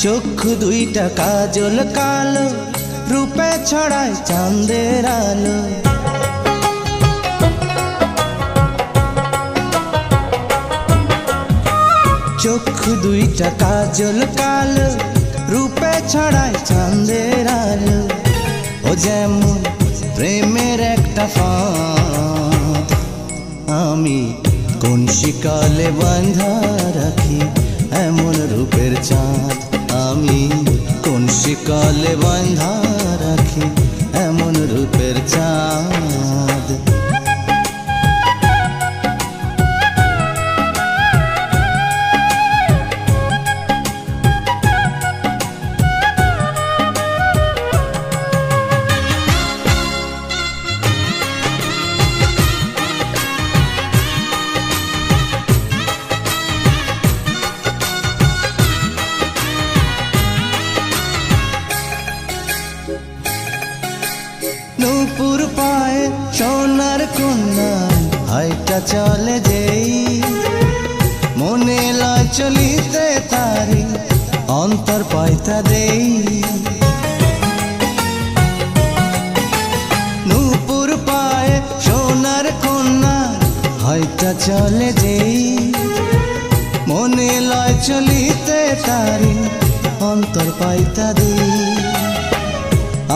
চক্ষু দুইটা কাজল কালো, রূপে ছড়ায় চাঁদের আলো। চক্ষু দুইটা কাজল কালো, রূপে ছড়ায় চাঁদের আলো। ও যেমন প্রেমের একটা ফাঁদ, আমি কোন শিকলে বাঁধা রাখি এমন রূপের চাঁদ। আমি কোন শিকলে বাঁধা রাখি এমন রূপের চাঁদ। নূপুর পায়ে সোনার কন্যা হাইটা চলে যেই, মনে লয় চলিতে তারি অন্তর পাইতা দেই। নূপুর পায়ে সোনার কন্যা হাইটা চলে যেই, মনে লয় চলিতে তারি অন্তর পাইতা দেই।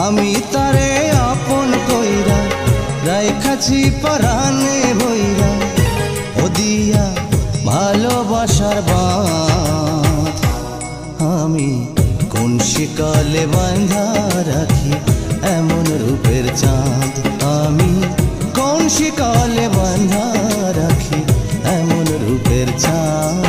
আমি তারে আপন কইরা রাইখাছি পরাণে বইরা, ও দিয়া ভালোবাসার বাঁধ। আমি কোন শিকলে বাঁধা রাখি এমন রূপের চাঁদ। আমি কোন শিকলে বাঁধা রাখি এমন রূপের চাঁদ।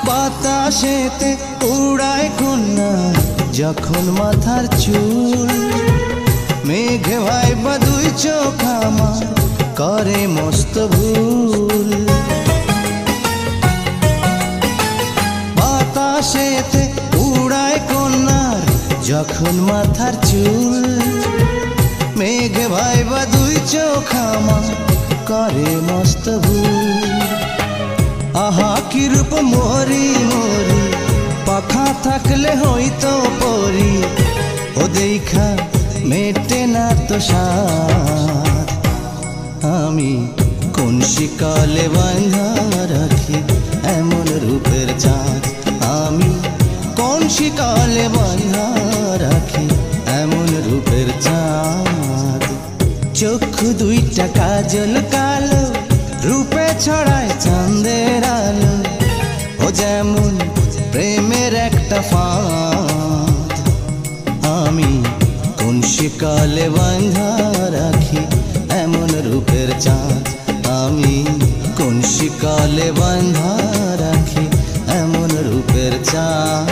বাতাসেতে উড়ায় কন্যা যখন মাথার চুল, মেঘে ভাইবা দুই চোখ আমার করে মস্ত ভুল। বাতাসেতে উড়ায় কন্যার যখন মাথার চুল, মেঘে ভাইবা দুই চোখ আমার করে মস্ত ভুল। আহা কি রূপ মোরি মোরি, পাখা থাকলে হইতো পরি, ও দেখা মেটে না তো সাথ। আমি কোন শিকলে বাঁধা রাখি এমন রূপের চাঁদ। আমি কোন শিকলে বাঁধা রাখি এমন রূপের চাঁদ। চক্ষু দুইটা কাজল কালো, রূপে ছড়ায় চাঁদের আলো। ও যেমন প্রেমের একটা ফাঁদ, আমি কোন শিকলে বাঁধা রাখি এমন রূপের চাঁদ। আমি কোন শিকলে বাঁধা রাখি এমন রূপের চাঁদ।